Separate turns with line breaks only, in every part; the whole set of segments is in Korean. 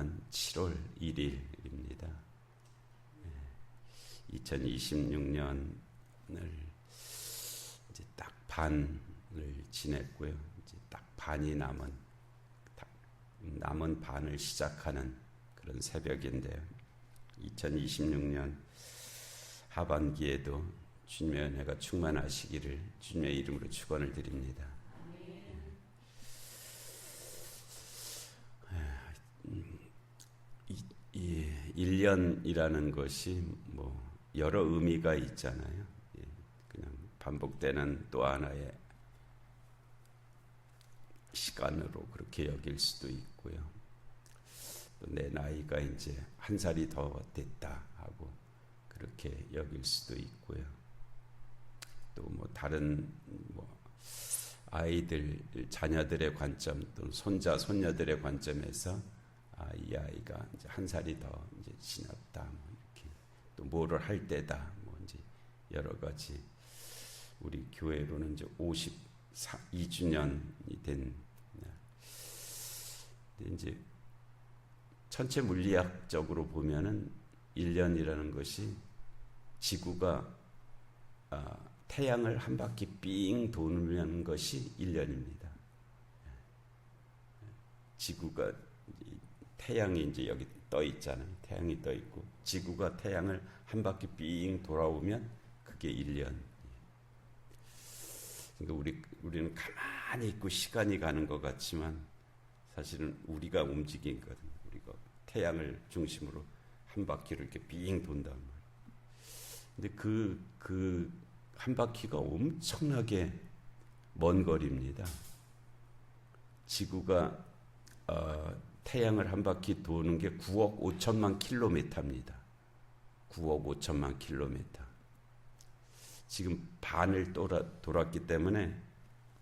2026년 7월 1일입니다. 2026년을 이제 딱 반을 지냈고요. 이제 딱 반이 남은 반을 시작하는 그런 새벽인데요. 2026년 하반기에도 주님의 은혜가 충만하시기를 주님의 이름으로 축원을 드립니다. 1년이라는 것이 뭐 여러 의미가 있잖아요. 그냥 반복되는 또 하나의 시간으로 그렇게 여길 수도 있고요. 또 내 나이가 이제 한 살이 더 됐다 하고 그렇게 여길 수도 있고요. 또 뭐 다른 뭐 아이들, 자녀들의 관점, 또 손자, 손녀들의 관점에서 이 아이가 이제 한 살이 더 이제 지났다, 뭐 이렇게 또 뭐를 할 때다, 뭐 이제 여러 가지 우리 교회로는 이제 52주년이 된. 근데 이제 천체 물리학적으로 보면은 1년이라는 것이 지구가 태양을 한 바퀴 삥 도는 것이 1년입니다. 지구가 태양이 이제 여기 떠 있잖아요. 태양이 떠 있고 지구가 태양을 한 바퀴 삥 돌아오면 그게 1년. 그러니까 우리는 가만히 있고 시간이 가는 것 같지만 사실은 우리가 움직이거든요. 우리가 태양을 중심으로 한 바퀴를 이렇게 삥 돈단 말이에요. 근데 그 한 바퀴가 엄청나게 먼 거리입니다. 지구가 태양을 한 바퀴 도는 게 9억 5천만 킬로미터입니다. 9억 5천만 킬로미터. 지금 반을 돌았기 때문에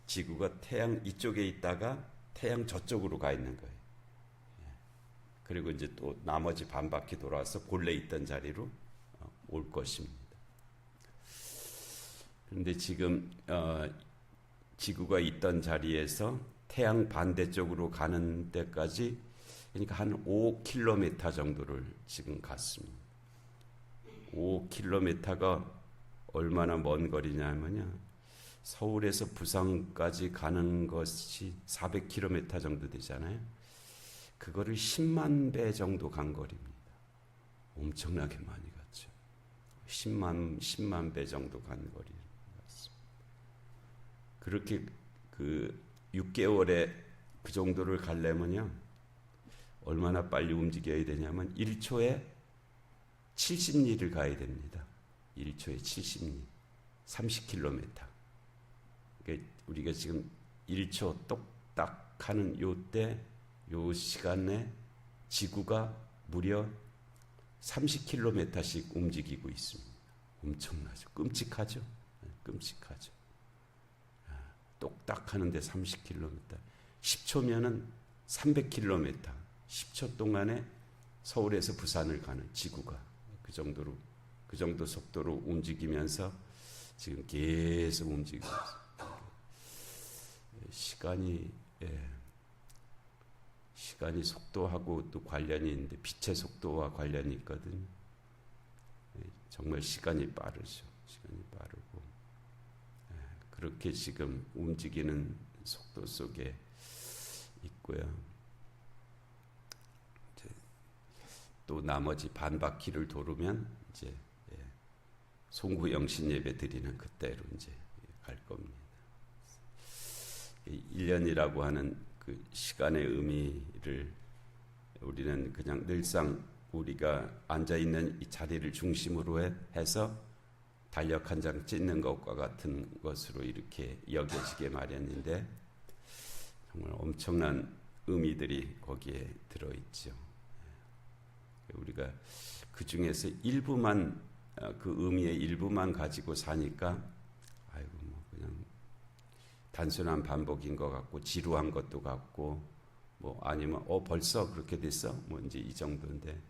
지구가 태양 이쪽에 있다가 태양 저쪽으로 가 있는 거예요. 그리고 이제 또 나머지 반 바퀴 돌아서 본래 있던 자리로 올 것입니다. 그런데 지금 지구가 있던 자리에서 태양 반대쪽으로 가는 데까지 그러니까 한 5km 정도를 지금 갔습니다. 5km가 얼마나 먼 거리냐면요. 서울에서 부산까지 가는 것이 400km 정도 되잖아요. 그거를 10만 배 정도 간 거리입니다. 엄청나게 많이 갔죠. 10만 배 정도 간 거리. 그렇게 그 6개월에 그 정도를 가려면요. 얼마나 빨리 움직여야 되냐면 1초에 70리를 가야 됩니다. 1초에 70리. 30km. 그러니까 우리가 지금 1초 똑딱 하는 요 시간에 지구가 무려 30km씩 움직이고 있습니다. 엄청나죠. 끔찍하죠. 끔찍하죠. 똑딱 하는데 30km. 10초면은 300km. 10초 동안에 서울에서 부산을 가는 지구가 그 정도 속도로 움직이면서 지금 계속 움직이고 있습니다. 시간이 속도하고 또 관련이 있는데 빛의 속도와 관련이 있거든요. 정말 시간이 빠르죠. 시간이 빠르고 그렇게 지금 움직이는 속도 속에 있고요. 또 나머지 반 바퀴를 돌으면 이제 송구 영신 예배 드리는 그때로 이제 갈 겁니다. 1년이라고 하는 그 시간의 의미를 우리는 그냥 늘상 우리가 앉아 있는 이 자리를 중심으로 해서 달력 한 장 찢는 것과 같은 것으로 이렇게 여겨지게 마련인데 정말 엄청난 의미들이 거기에 들어있죠. 우리가 그 중에서 일부만 그 의미의 일부만 가지고 사니까 아이고 뭐 그냥 단순한 반복인 것 같고 지루한 것도 같고 뭐 아니면 벌써 그렇게 됐어 뭐 이제 이 정도인데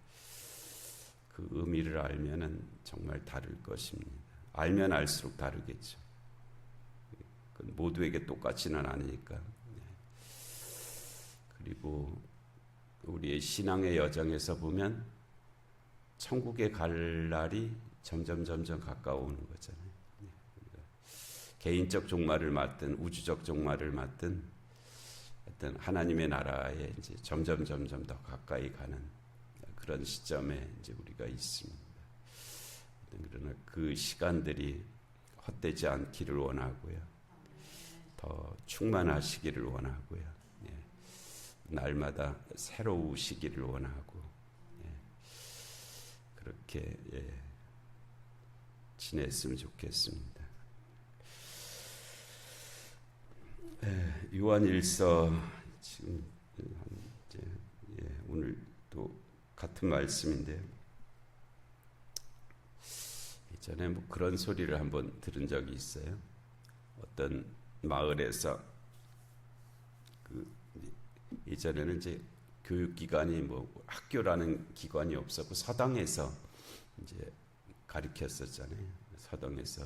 그 의미를 알면은 정말 다를 것입니다. 알면 알수록 다르겠죠. 모두에게 똑같지는 않으니까. 그리고 우리의 신앙의 여정에서 보면 천국에 갈 날이 점점 가까워오는 거잖아요. 개인적 종말을 맞든 우주적 종말을 맞든 어떤 하나님의 나라에 이제 점점 더 가까이 가는 그런 시점에 이제 우리가 있습니다. 그러나 그 시간들이 헛되지 않기를 원하고요. 더 충만하시기를 원하고요. 예. 날마다 새로우시기를 원하고 예. 그렇게 지냈으면 좋겠습니다. 요한일서 지금 이제 오늘 또 같은 말씀인데요. 예전에 뭐 그런 소리를 한번 들은 적이 있어요. 어떤 마을에서 예전에는 이제 교육기관이 뭐 학교라는 기관이 없었고 서당에서 이제 가르쳤었잖아요. 서당에서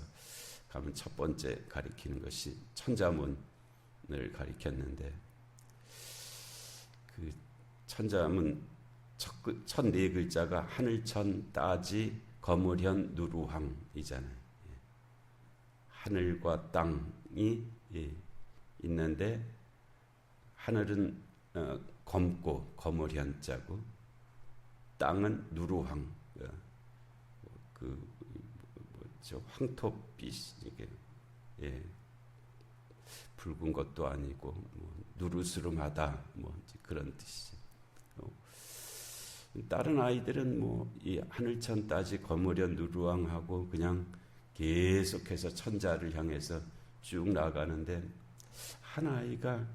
가면 첫 번째 가르치는 것이 천자문을 가르쳤는데 그 천자문 첫 네 글자가 하늘천 따지 거물현 누루황이잖아요. 하늘과 땅이 있는데 하늘은 검고 거물현자고 땅은 누루황 저 황토빛 이게 붉은 것도 아니고 뭐 누르스름하다 뭐 그런 뜻이죠. 다른 아이들은 뭐 이 하늘천 따지 거물현 누루황하고 그냥 계속해서 천자를 향해서 쭉 나가는데 한 아이가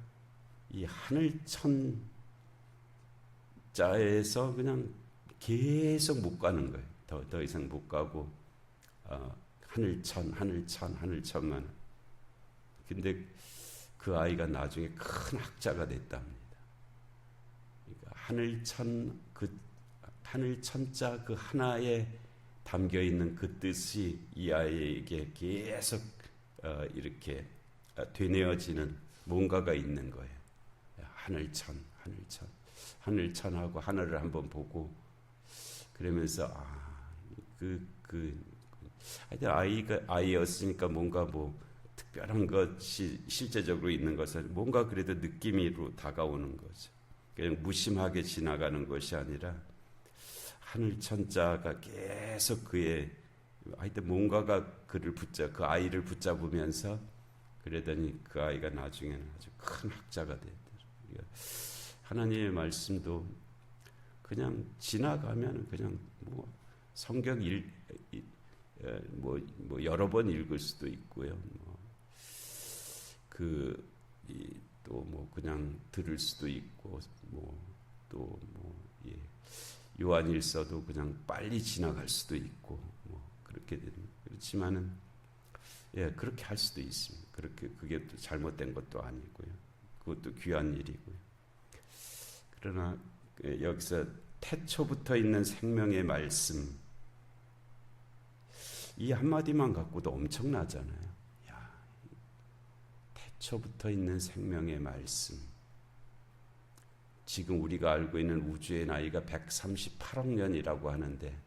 이 하늘천자에서 그냥 계속 못 가는 거예요. 더 이상 못 가고 하늘천만. 근데 그 아이가 나중에 큰 학자가 됐답니다. 그러니까 하늘천자 그 하나에 담겨 있는 그 뜻이 이 아이에게 계속 이렇게 되뇌어지는 뭔가가 있는 거예요. 하늘천하고 하늘을 한번 보고 그러면서 하여튼 아이였으니까 뭔가 뭐 특별한 것이 실제적으로 있는 것은 뭔가 그래도 느낌으로 다가오는 거죠. 그냥 무심하게 지나가는 것이 아니라 하늘천자가 계속 하여튼 뭔가가 그 아이를 붙잡으면서 그러더니 그 아이가 나중에는 아주 큰 학자가 되더라고요. 하나님의 말씀도 그냥 지나가면 그냥 뭐 성경 뭐 여러 번 읽을 수도 있고요. 또 뭐 그냥 들을 수도 있고 요한일서도 그냥 빨리 지나갈 수도 있고 뭐 그렇게 됩니다. 그렇지만은 그렇게 할 수도 있습니다. 그게 또 잘못된 것도 아니고요. 그것도 귀한 일이고요. 그러나 여기서 태초부터 있는 생명의 말씀 이 한마디만 갖고도 엄청나잖아요. 태초부터 있는 생명의 말씀. 지금 우리가 알고 있는 우주의 나이가 138억 년이라고 하는데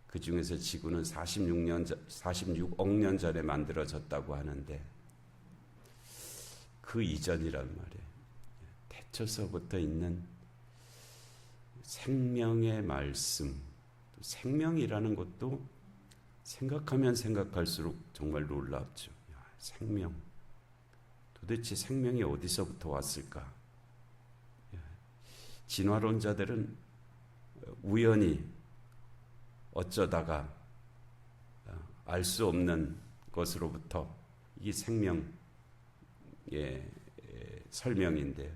그 중에서 지구는 46억 년 전에 만들어졌다고 하는데 그 이전이란 말이에요. 태초서부터 있는 생명의 말씀. 생명이라는 것도 생각하면 생각할수록 정말 놀랍죠. 생명. 도대체 생명이 어디서부터 왔을까? 진화론자들은 우연히 어쩌다가 알 수 없는 것으로부터 이 생명의 설명인데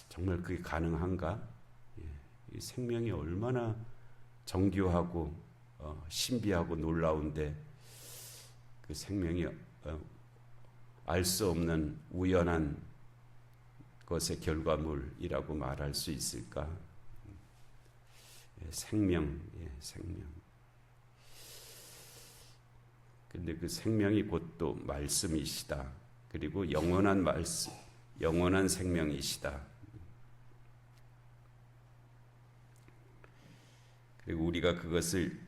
정말 그게 가능한가? 이 생명이 얼마나 정교하고 신비하고 놀라운데 그 생명이 알 수 없는 우연한 것의 결과물이라고 말할 수 있을까? 생명. 근데 그 생명이 곧 또 말씀이시다. 그리고 영원한 말씀, 영원한 생명이시다. 그리고 우리가 그것을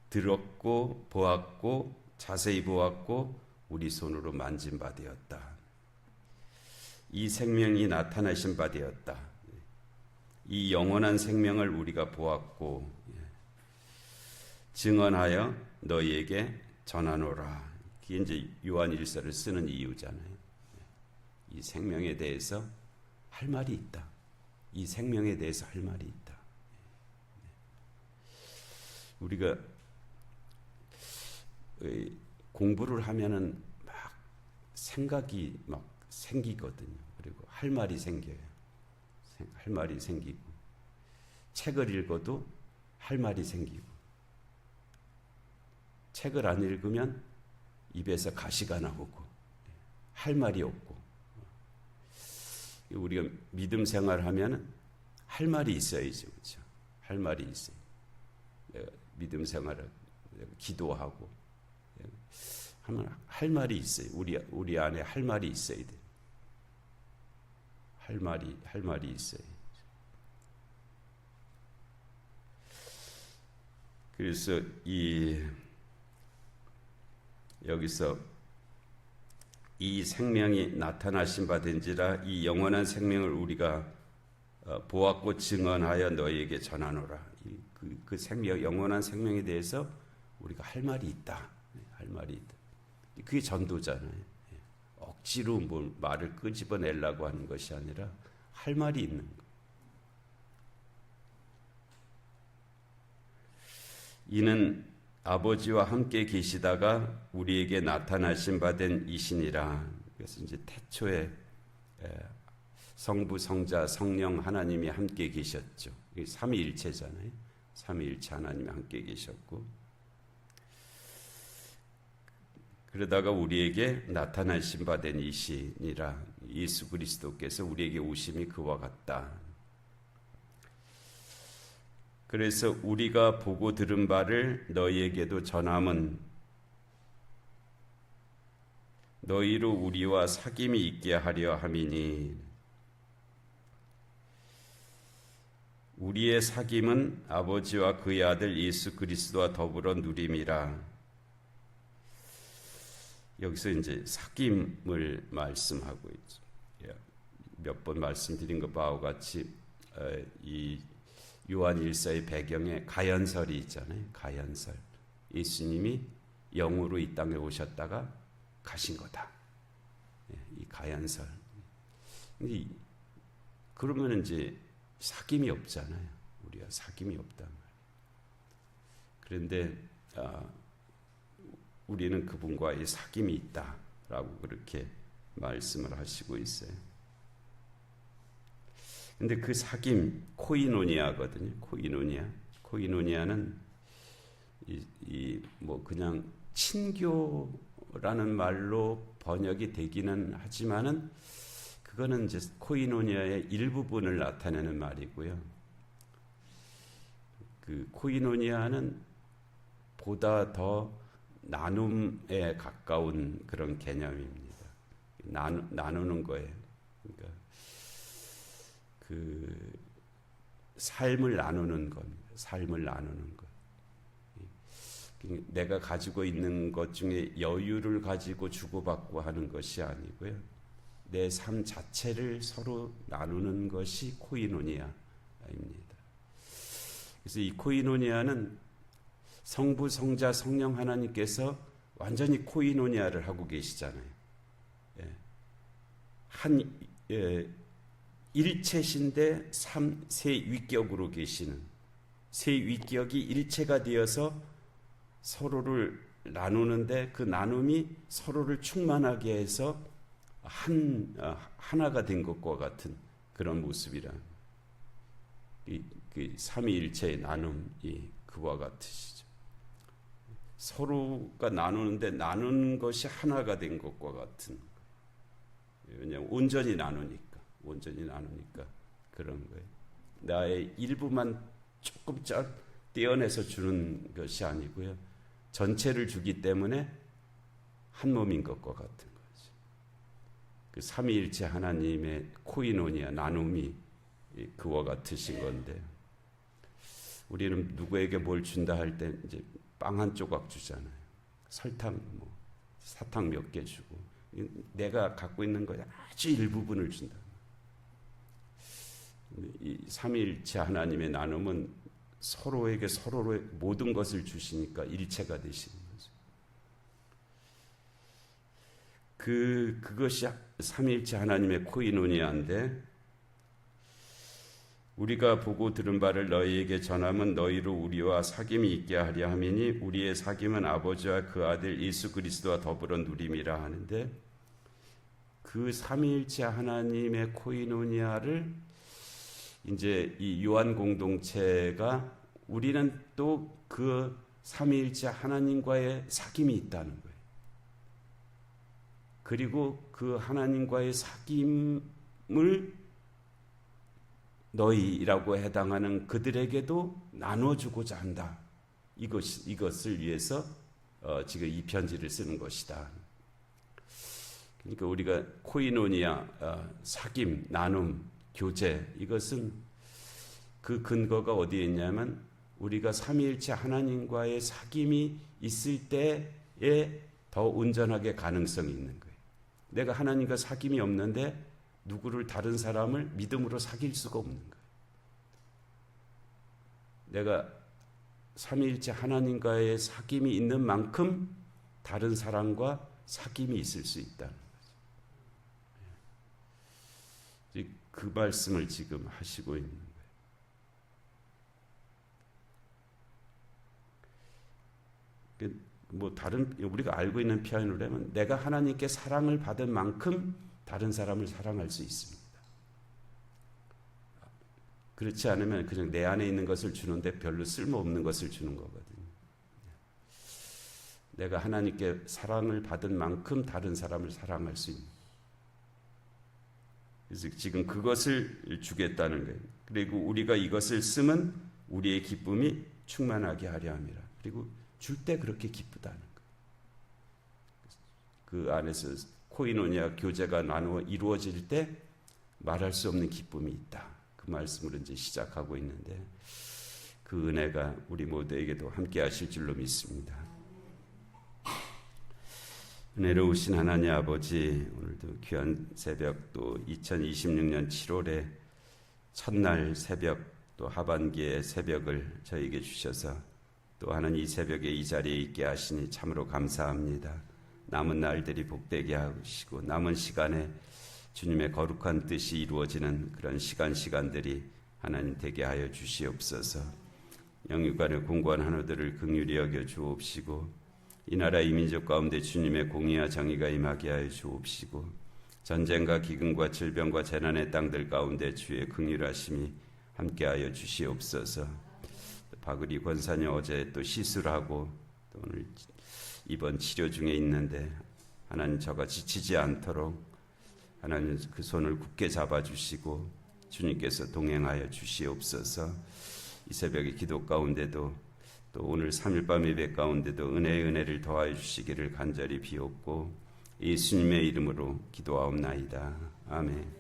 들었고 보았고 자세히 보았고 우리 손으로 만진 바 되었다. 이 생명이 나타나신 바 되었다. 이 영원한 생명을 우리가 보았고 증언하여 너희에게 전하노라. 그게 이제 요한 1서를 쓰는 이유잖아요. 이 생명에 대해서 할 말이 있다. 이 생명에 대해서 할 말이 있다. 우리가 공부를 하면은 막 생각이 막 생기거든요. 그리고 할 말이 생겨요. 할 말이 생기고 책을 읽어도 할 말이 생기고 책을 안 읽으면 입에서 가시가 나오고 할 말이 없고 우리가 믿음 생활하면 할 말이 있어야죠. 그렇죠? 할 말이 있어요. 내가 믿음 생활을 기도하고 하면 할 말이 있어요. 우리 안에 할 말이 있어야 돼. 할 말이 있어요. 그래서 여기서 이 생명이 나타나신 바 된지라 이 영원한 생명을 우리가 보았고 증언하여 너희에게 전하노라. 그 생명, 영원한 생명에 대해서 우리가 할 말이 있다. 할 말이 있다. 그게 전도잖아요. 억지로 뭐 말을 끄집어내려고 하는 것이 아니라 할 말이 있는 것. 이는 아버지와 함께 계시다가 우리에게 나타나신 바 된 이신이라. 그래서 이제 태초에 성부, 성자, 성령 하나님이 함께 계셨죠. 삼위일체잖아요. 삼위일체 하나님이 함께 계셨고 그러다가 우리에게 나타나신 바 된 이신이라. 예수 그리스도께서 우리에게 오심이 그와 같다. 그래서 우리가 보고 들은 바를 너희에게도 전함은 너희로 우리와 사귐이 있게 하려 함이니 우리의 사귐은 아버지와 그의 아들 예수 그리스도와 더불어 누림이라. 여기서 이제 사귐을 말씀하고 있죠. 몇 번 말씀드린 것 바와 같이 이 요한 1서의 배경에 가연설이 있잖아요. 가연설. 예수님이 영으로 이 땅에 오셨다가 가신 거다. 이 가연설. 근데 그러면 이제 사귐이 없잖아요. 우리가 사귐이 없단 말이에요. 그런데 우리는 그분과의 사귐이 있다라고 그렇게 말씀을 하시고 있어요. 근데 그 사귐 코이노니아거든요. 코이노니아는 뭐 그냥 친교라는 말로 번역이 되기는 하지만은 그거는 이제 코이노니아의 일부분을 나타내는 말이고요. 그 코이노니아는 보다 더 나눔에 가까운 그런 개념입니다. 나누는 거예요. 그러니까 그 삶을 나누는 겁니다. 삶을 나누는 것. 내가 가지고 있는 것 중에 여유를 가지고 주고받고 하는 것이 아니고요. 내 삶 자체를 서로 나누는 것이 코이노니아입니다. 그래서 이 코이노니아는 성부, 성자, 성령 하나님께서 완전히 코이노니아를 하고 계시잖아요. 일체신데 세 위격으로 계시는, 세 위격이 일체가 되어서 서로를 나누는데 그 나눔이 서로를 충만하게 해서 하나가 된 것과 같은 그런 모습이라. 그 삼위일체의 나눔이 그와 같으시죠. 서로가 나누는데 나누는 것이 하나가 된 것과 같은. 왜냐하면 온전히 나누니까 그런 거예요. 나의 일부만 조금 떼어내서 주는 것이 아니고요. 전체를 주기 때문에 한 몸인 것과 같은 거죠. 그 삼위일체 하나님의 코이노니아 나눔이 그와 같으신 건데, 우리는 누구에게 뭘 준다 할 때 이제 빵 한 조각 주잖아요. 설탕, 사탕 몇 개 주고 내가 갖고 있는 거에 아주 일부분을 준다. 이 삼위일체 하나님의 나눔은 서로에게 서로의 모든 것을 주시니까 일체가 되시는 거죠. 그것이 삼위일체 하나님의 코이노니아인데, 우리가 보고 들은 바를 너희에게 전함은 너희로 우리와 사귐이 있게 하려 함이니 우리의 사귐은 아버지와 그 아들 예수 그리스도와 더불어 누림이라 하는데, 그 삼위일체 하나님의 코이노니아를 이제 이 요한 공동체가, 우리는 또 그 삼위일체 하나님과의 사귐이 있다는 거예요. 그리고 그 하나님과의 사귐을 너희라고 해당하는 그들에게도 나눠주고자 한다. 이것을 위해서 지금 이 편지를 쓰는 것이다. 그러니까 우리가 코이노니아, 사귐, 나눔, 교제, 이것은 그 근거가 어디에 있냐면 우리가 삼위일체 하나님과의 사귐이 있을 때에 더 온전하게 가능성이 있는 거예요. 내가 하나님과 사귐이 없는데 누구를, 다른 사람을 믿음으로 사귈 수가 없는 거예요. 내가 삼위일체 하나님과의 사귐이 있는 만큼 다른 사람과 사귐이 있을 수 있다는 거죠. 그 말씀을 지금 하시고 있는 거예요. 다른 우리가 알고 있는 표현으로 하면 내가 하나님께 사랑을 받은 만큼 다른 사람을 사랑할 수 있습니다. 그렇지 않으면 그냥 내 안에 있는 것을 주는데 별로 쓸모없는 것을 주는 거거든요. 내가 하나님께 사랑을 받은 만큼 다른 사람을 사랑할 수 있는. 그래서 지금 그것을 주겠다는 거예요. 그리고 우리가 이것을 쓰면 우리의 기쁨이 충만하게 하려 함이라. 그리고 줄 때 그렇게 기쁘다는 거예요. 그 안에서 코이노니아 교제가 나누어 이루어질 때 말할 수 없는 기쁨이 있다. 그 말씀으로 이제 시작하고 있는데, 그 은혜가 우리 모두에게도 함께 하실 줄로 믿습니다. 은혜로우신 하나님 아버지, 오늘도 귀한 새벽, 또 2026년 7월의 첫날 새벽, 또 하반기의 새벽을 저에게 주셔서 또 하나님 이 새벽에 이 자리에 있게 하시니 참으로 감사합니다. 남은 날들이 복되게 하시고 남은 시간에 주님의 거룩한 뜻이 이루어지는 그런 시간들이 하나님 되게 하여 주시옵소서. 영육간의 공고한 한우들을 긍휼히 여겨 주옵시고, 이 나라 이 민족 가운데 주님의 공의와 정의가 임하게 하여 주옵시고, 전쟁과 기근과 질병과 재난의 땅들 가운데 주의 긍휼하심이 함께하여 주시옵소서. 박의리 권사님 어제 또 시술하고 또 오늘 입원 치료 중에 있는데, 하나님 저가 지치지 않도록 하나님 그 손을 굳게 잡아주시고 주님께서 동행하여 주시옵소서. 이 새벽의 기도 가운데도 또 오늘 3일 밤 예배 가운데도 은혜를 더하여 주시기를 간절히 비옵고 예수님의 이름으로 기도하옵나이다. 아멘.